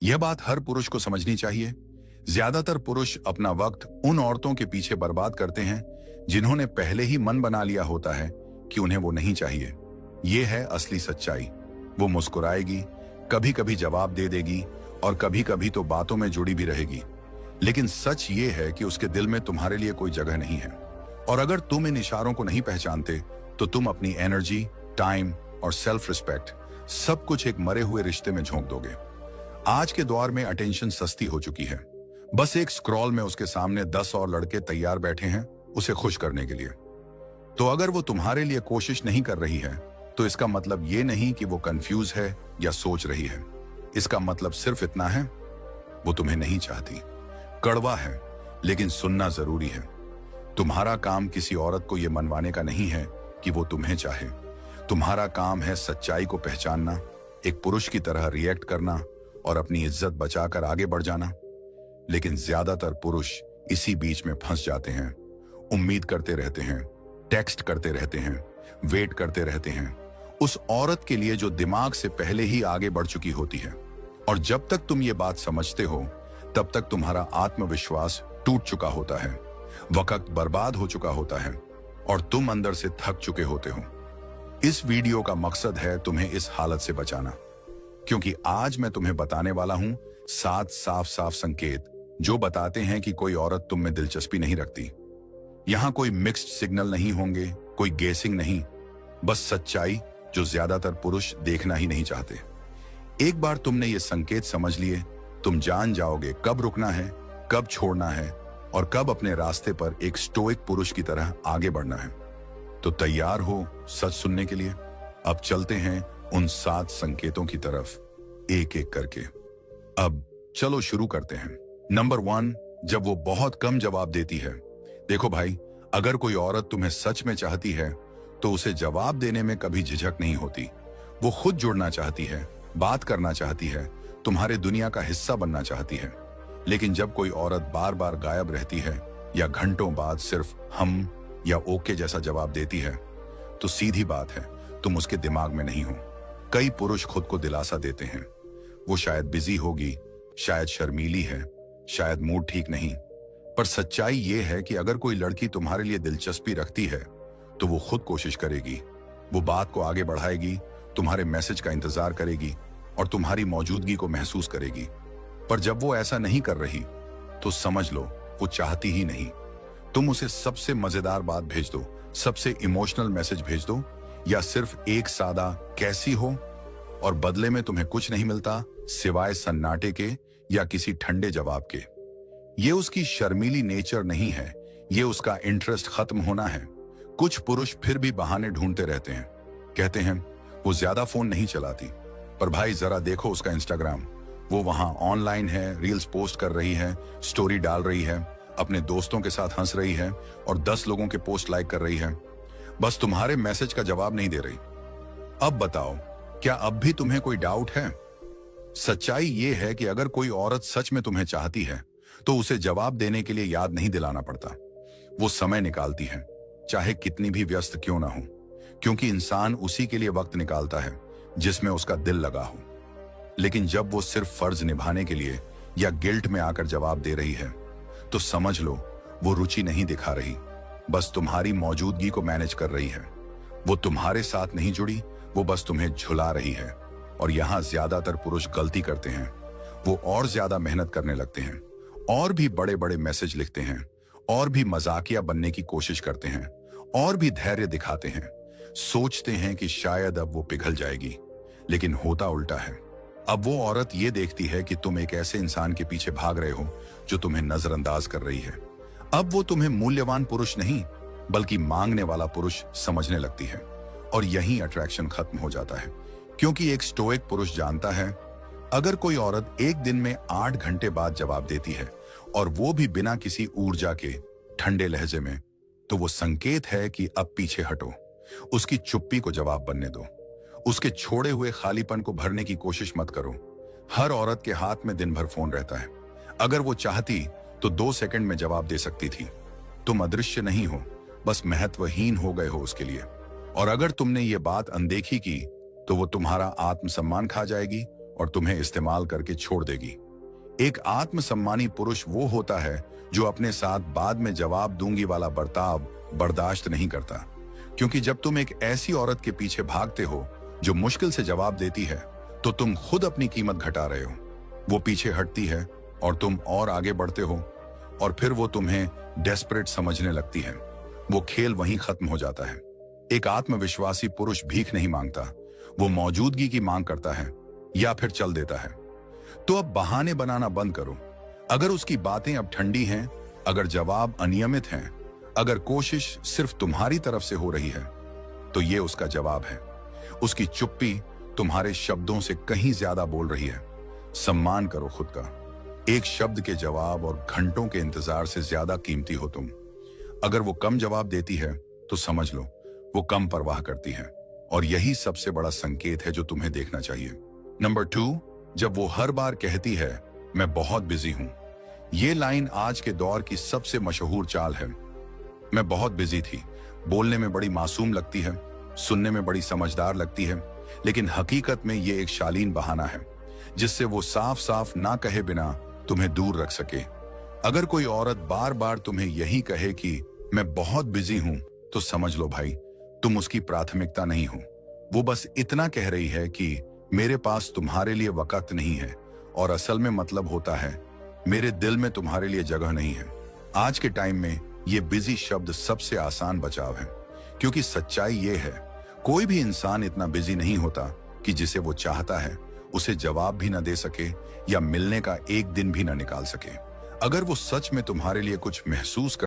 यह बात हर पुरुष को समझनी चाहिए। ज्यादातर पुरुष अपना वक्त उन औरतों के पीछे बर्बाद करते हैं जिन्होंने पहले ही मन बना लिया होता है कि उन्हें वो नहीं चाहिए। ये है असली सच्चाई। वो मुस्कुराएगी, कभी कभी जवाब दे देगी और कभी कभी तो बातों में जुड़ी भी रहेगी, लेकिन सच ये है कि उसके दिल में तुम्हारे लिए कोई जगह नहीं है। और अगर तुम इन इशारों को नहीं पहचानते तो तुम अपनी एनर्जी, टाइम और सेल्फ रिस्पेक्ट सब कुछ एक मरे हुए रिश्ते में झोंक दोगे। आज के दौर में अटेंशन सस्ती हो चुकी है। बस एक स्क्रॉल में उसके सामने 10 और लड़के तैयार बैठे हैं उसे खुश करने के लिए। तो अगर वो तुम्हारे लिए कोशिश नहीं कर रही है तो इसका मतलब ये नहीं कि वो कंफ्यूज है या सोच रही है। इसका मतलब सिर्फ इतना है, वो तुम्हें नहीं चाहती। कड़वा है लेकिन सुनना जरूरी है। तुम्हारा काम किसी औरत को यह मनवाने का नहीं है कि वो तुम्हें चाहे। तुम्हारा काम है सच्चाई को पहचानना, एक पुरुष की तरह रिएक्ट करना और अपनी इज्जत बचाकर आगे बढ़ जाना। लेकिन ज्यादातर पुरुष इसी बीच में फंस जाते हैं। उम्मीद करते रहते हैं, टेक्स्ट करते रहते हैं, वेट करते रहते हैं उस औरत के लिए जो दिमाग से पहले ही आगे बढ़ चुकी होती है। और जब तक तुम ये बात समझते हो तब तक तुम्हारा आत्मविश्वास टूट चुका होता है, वक्त बर्बाद हो चुका होता है और तुम अंदर से थक चुके होते हो। इस वीडियो का मकसद है तुम्हें इस हालत से बचाना, क्योंकि आज मैं तुम्हें बताने वाला हूं 7 साफ साफ संकेत जो बताते हैं कि कोई औरत तुम में दिलचस्पी नहीं रखती। यहां कोई मिक्स्ड सिग्नल नहीं होंगे, कोई गेसिंग नहीं, बस सच्चाई जो ज्यादातर पुरुष देखना ही नहीं चाहते। एक बार तुमने ये संकेत समझ लिए, तुम जान जाओगे कब रुकना है, कब छोड़ना है और कब अपने रास्ते पर एक स्टोइक पुरुष की तरह आगे बढ़ना है। तो तैयार हो सच सुनने के लिए? अब चलते हैं उन 7 संकेतों की तरफ एक एक करके। अब चलो शुरू करते हैं। नंबर 1, जब वो बहुत कम जवाब देती है। देखो भाई, अगर कोई औरत तुम्हें सच में चाहती है तो उसे जवाब देने में कभी झिझक नहीं होती। वो खुद जुड़ना चाहती है, बात करना चाहती है, तुम्हारे दुनिया का हिस्सा बनना चाहती है। लेकिन जब कोई औरत बार बार गायब रहती है या घंटों बाद सिर्फ हम या ओके जैसा जवाब देती है तो सीधी बात है, तुम उसके दिमाग में नहीं हो। कई पुरुष खुद को दिलासा देते हैं, वो शायद बिजी होगी, शायद शर्मीली है, शायद मूड ठीक नहीं। पर सच्चाई ये है कि अगर कोई लड़की तुम्हारे लिए दिलचस्पी रखती है तो वो खुद कोशिश करेगी, वो बात को आगे बढ़ाएगी, तुम्हारे मैसेज का इंतजार करेगी और तुम्हारी मौजूदगी को महसूस करेगी। पर जब वो ऐसा नहीं कर रही तो समझ लो वो चाहती ही नहीं। तुम उसे सबसे मजेदार बात भेज दो, सबसे इमोशनल मैसेज भेज दो या सिर्फ एक सादा कैसी हो और बदले में तुम्हें कुछ नहीं मिलता सिवाय सन्नाटे के या किसी ठंडे जवाब के। ये उसकी शर्मीली नेचर नहीं है, ये उसका इंटरेस्ट खत्म होना है। कुछ पुरुष फिर भी बहाने ढूंढते रहते हैं, कहते हैं वो ज्यादा फोन नहीं चलाती, पर भाई जरा देखो उसका इंस्टाग्राम, वो वहां ऑनलाइन है, रील्स पोस्ट कर रही है, स्टोरी डाल रही है, अपने दोस्तों के साथ हंस रही है और 10 लोगों के पोस्ट लाइक कर रही है, बस तुम्हारे मैसेज का जवाब नहीं दे रही। अब बताओ, क्या अब भी तुम्हें कोई डाउट है? सच्चाई ये है कि अगर कोई औरत सच में तुम्हें चाहती है तो उसे जवाब देने के लिए याद नहीं दिलाना पड़ता। वो समय निकालती है, चाहे कितनी भी व्यस्त क्यों ना हो, क्योंकि इंसान उसी के लिए वक्त निकालता है जिसमें उसका दिल लगा हो। लेकिन जब वो सिर्फ फर्ज निभाने के लिए या गिल्ट में आकर जवाब दे रही है तो समझ लो वो रुचि नहीं दिखा रही, बस तुम्हारी मौजूदगी को मैनेज कर रही है। वो तुम्हारे साथ नहीं जुड़ी, वो बस तुम्हें झुला रही है। और यहां ज्यादातर पुरुष गलती करते हैं, वो और ज्यादा मेहनत करने लगते हैं, और भी बड़े बड़े मैसेज लिखते हैं, और भी मजाकिया बनने की कोशिश करते हैं, और भी धैर्य दिखाते हैं, सोचते हैं कि शायद अब वो पिघल जाएगी। लेकिन होता उल्टा है। अब वो औरत ये देखती है कि तुम एक ऐसे इंसान के पीछे भाग रहे हो जो तुम्हें नजरअंदाज कर रही है। अब वो तुम्हें मूल्यवान पुरुष नहीं बल्कि मांगने वाला पुरुष समझने लगती है। और यहीं अट्रैक्शन खत्म हो जाता है, क्योंकि एक स्टोइक पुरुष जानता है अगर कोई औरत एक दिन में 8 घंटे बाद जवाब देती है और वो भी बिना किसी ऊर्जा के ठंडे लहजे में, तो वो संकेत है कि अब पीछे हटो, उसकी चुप्पी को जवाब बनने दो, उसके छोड़े हुए खालीपन को भरने की कोशिश मत करो। हर औरत के हाथ में दिन भर फोन रहता है, अगर वो चाहती तो 2 सेकंड में जवाब दे सकती थी। तुम अदृश्य नहीं हो, बस महत्वहीन हो गए हो उसके लिए। और अगर तुमने ये बात अनदेखी की तो वो तुम्हारा आत्मसम्मान खा जाएगी और तुम्हें इस्तेमाल करके छोड़ देगी। एक आत्मसम्मानी पुरुष वो होता है जो अपने साथ बाद में जवाब दूंगी वाला बर्ताव बर्दाश्त नहीं करता, क्योंकि जब तुम एक ऐसी औरत के पीछे भागते हो जो मुश्किल से जवाब देती है, तो तुम खुद अपनी कीमत घटा रहे हो। वो पीछे हटती है और तुम और आगे बढ़ते हो, और फिर वो तुम्हें डेस्परेट समझने लगती है। वो खेल वहीं खत्म हो जाता है। एक आत्मविश्वासी पुरुष भीख नहीं मांगता, वो मौजूदगी की मांग करता है या फिर चल देता है। तो अब बहाने बनाना बंद करो। अगर उसकी बातें अब ठंडी हैं, अगर जवाब अनियमित हैं, अगर कोशिश सिर्फ तुम्हारी तरफ से हो रही है, तो ये उसका जवाब है। उसकी चुप्पी तुम्हारे शब्दों से कहीं ज्यादा बोल रही है। सम्मान करो खुद का। एक शब्द के जवाब और घंटों के इंतजार से ज्यादा कीमती हो तुम। अगर वो कम जवाब देती है तो समझ लो वो कम परवाह करती है, और यही सबसे बड़ा संकेत है जो तुम्हें देखना चाहिए। नंबर 2, जब वो हर बार कहती है मैं बहुत बिजी हूं। ये लाइन आज के दौर की सबसे मशहूर चाल है। मैं बहुत बिजी थी बोलने में बड़ी मासूम लगती है, सुनने में बड़ी समझदार लगती है, लेकिन हकीकत में ये एक शालीन बहाना है जिससे वो साफ साफ ना कहे बिना तुम्हें दूर रख सके। अगर कोई औरत बार बार तुम्हें यही कहे कि मैं बहुत बिजी हूं, तो समझ लो भाई तुम उसकी प्राथमिकता नहीं हो। वो बस इतना कह रही है कि मेरे पास तुम्हारे लिए वक्त नहीं है, और असल में मतलब होता है मेरे दिल में तुम्हारे लिए जगह नहीं है। आज के टाइम में ये बिजी शब्द सबसे आसान बचाव है, क्योंकि सच्चाई ये है कोई भी इंसान इतना बिजी नहीं होता कि जिसे वो चाहता है उसे जवाब भी न दे सके या मिलने का एक दिन भी न निकाल सके। अगर वो सच में तुम्हारे लिए कुछ महसूस कर